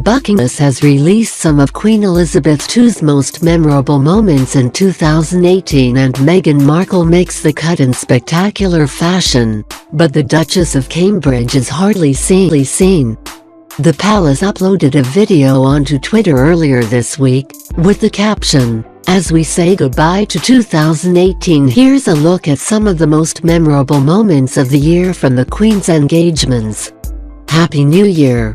Buckingham has released some of Queen Elizabeth II's most memorable moments in 2018, and Meghan Markle makes the cut in spectacular fashion, but the Duchess of Cambridge is hardly seen. The palace uploaded a video onto Twitter earlier this week, with the caption, "As we say goodbye to 2018, here's a look at some of the most memorable moments of the year from the Queen's engagements. Happy New Year."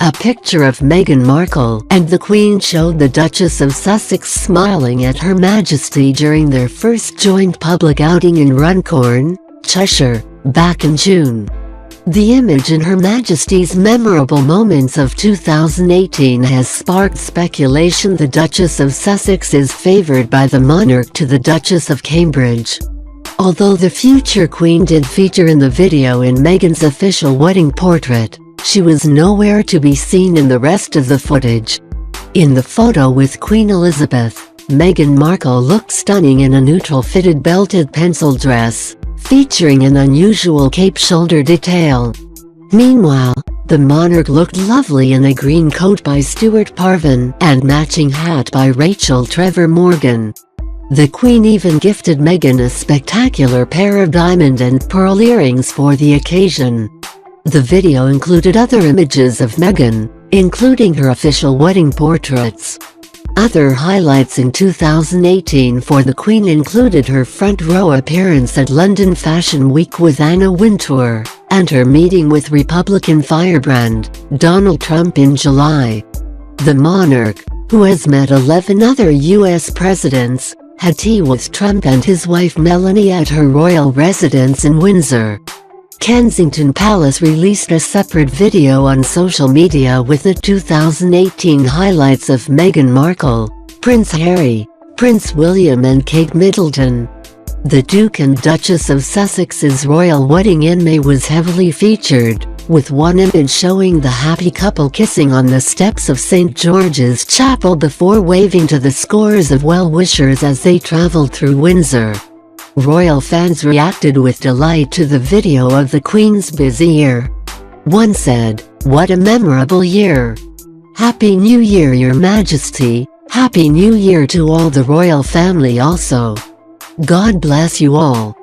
A picture of Meghan Markle and the Queen showed the Duchess of Sussex smiling at Her Majesty during their first joint public outing in Runcorn, Cheshire, back in June. The image in Her Majesty's memorable moments of 2018 has sparked speculation the Duchess of Sussex is favoured by the monarch to the Duchess of Cambridge. Although the future Queen did feature in the video in Meghan's official wedding portrait, she was nowhere to be seen in the rest of the footage. In the photo with Queen Elizabeth, Meghan Markle looked stunning in a neutral-fitted belted pencil dress, featuring an unusual cape shoulder detail. Meanwhile, the monarch looked lovely in a green coat by Stewart Parvin and matching hat by Rachel Trevor Morgan. The Queen even gifted Meghan a spectacular pair of diamond and pearl earrings for the occasion. The video included other images of Meghan, including her official wedding portraits. Other highlights in 2018 for the Queen included her front-row appearance at London Fashion Week with Anna Wintour, and her meeting with Republican firebrand, Donald Trump in July. The monarch, who has met 11 other U.S. presidents, had tea with Trump and his wife Melania at her royal residence in Windsor. Kensington Palace released a separate video on social media with the 2018 highlights of Meghan Markle, Prince Harry, Prince William and Kate Middleton. The Duke and Duchess of Sussex's royal wedding in May was heavily featured, with one image showing the happy couple kissing on the steps of St. George's Chapel before waving to the scores of well-wishers as they traveled through Windsor. Royal fans reacted with delight to the video of the Queen's busy year. One said, "What a memorable year! Happy New Year, Your Majesty! Happy New Year to all the royal family also! God bless you all!"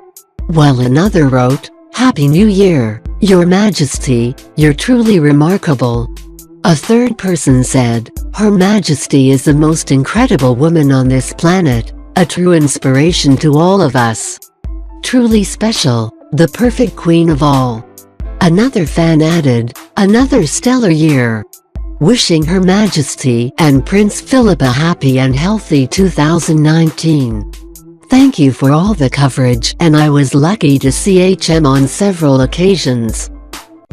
While another wrote, "Happy New Year, Your Majesty, you're truly remarkable." A third person said, "Her Majesty is the most incredible woman on this planet. A true inspiration to all of us. Truly special, the perfect queen of all." Another fan added, "Another stellar year. Wishing Her Majesty and Prince Philip a happy and healthy 2019. Thank you for all the coverage, and I was lucky to see HM on several occasions."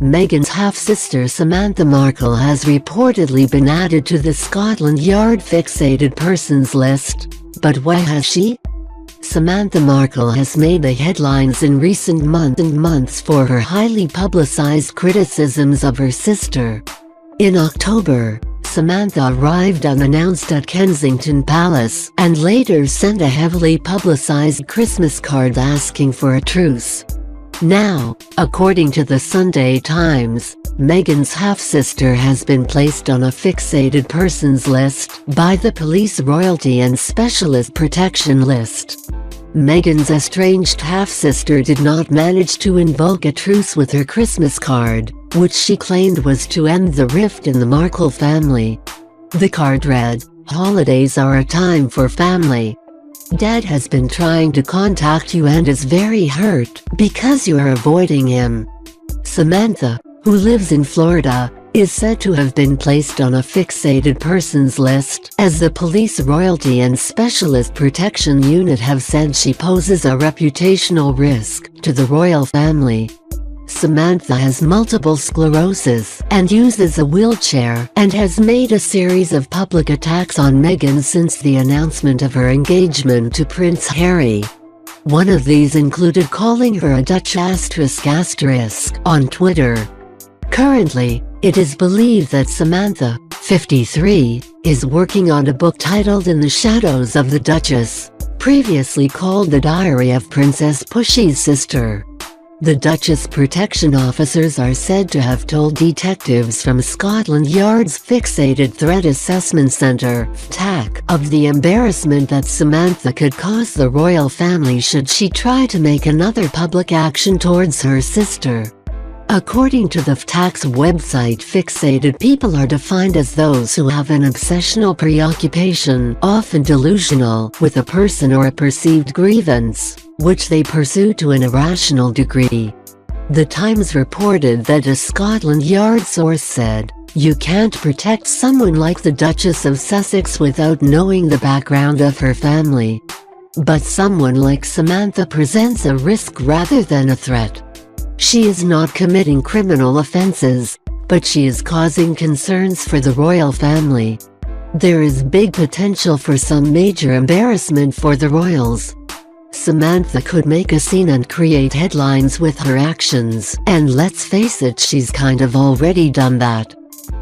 Meghan's half-sister Samantha Markle has reportedly been added to the Scotland Yard fixated persons list. But why has she? Samantha Markle has made the headlines in recent months for her highly publicized criticisms of her sister. In October, Samantha arrived unannounced at Kensington Palace and later sent a heavily publicized Christmas card asking for a truce. Now, according to the Sunday Times, Meghan's half-sister has been placed on a fixated persons list by the Police Royalty and Specialist Protection List. Meghan's estranged half-sister did not manage to invoke a truce with her Christmas card, which she claimed was to end the rift in the Markle family. The card read, "Holidays are a time for family. Dad has been trying to contact you and is very hurt because you are avoiding him." Samantha, who lives in Florida, is said to have been placed on a fixated persons list, as the Police Royalty and Specialist Protection Unit have said she poses a reputational risk to the royal family. Samantha has multiple sclerosis and uses a wheelchair and has made a series of public attacks on Meghan since the announcement of her engagement to Prince Harry. One of these included calling her a Dutch *** on Twitter. Currently, it is believed that Samantha, 53, is working on a book titled In the Shadows of the Duchess, previously called The Diary of Princess Pushy's Sister. The Duchess protection officers are said to have told detectives from Scotland Yard's Fixated Threat Assessment Centre (FTAC) of the embarrassment that Samantha could cause the royal family should she try to make another public action towards her sister. According to the FTAC's website, fixated people are defined as those who have an obsessional preoccupation, often delusional, with a person or a perceived grievance, which they pursue to an irrational degree. The Times reported that a Scotland Yard source said, "You can't protect someone like the Duchess of Sussex without knowing the background of her family. But someone like Samantha presents a risk rather than a threat. She is not committing criminal offences, but she is causing concerns for the royal family. There is big potential for some major embarrassment for the royals. Samantha could make a scene and create headlines with her actions, and let's face it, she's kind of already done that."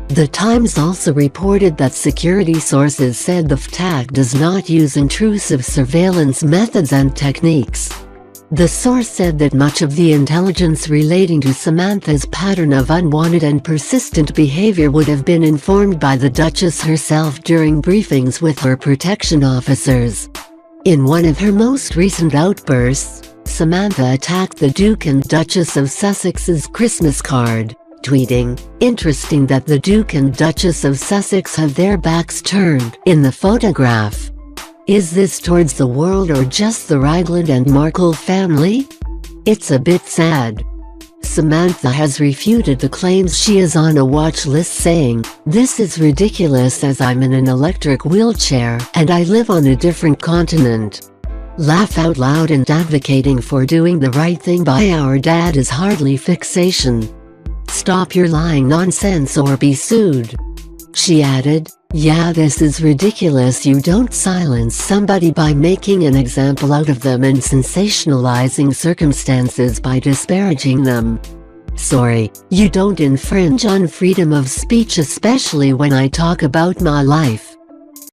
The Times also reported that security sources said the FTAC does not use intrusive surveillance methods and techniques. The source said that much of the intelligence relating to Samantha's pattern of unwanted and persistent behavior would have been informed by the Duchess herself during briefings with her protection officers. In one of her most recent outbursts, Samantha attacked the Duke and Duchess of Sussex's Christmas card, tweeting, "Interesting that the Duke and Duchess of Sussex have their backs turned in the photograph. Is this towards the world or just the Ragland and Markle family? It's a bit sad." Samantha has refuted the claims she is on a watch list, saying, "This is ridiculous as I'm in an electric wheelchair and I live on a different continent. Laugh out loud and advocating for doing the right thing by our dad is hardly fixation. Stop your lying nonsense or be sued." She added, "Yeah, this is ridiculous. You don't silence somebody by making an example out of them and sensationalizing circumstances by disparaging them. Sorry, you don't infringe on freedom of speech, especially when I talk about my life."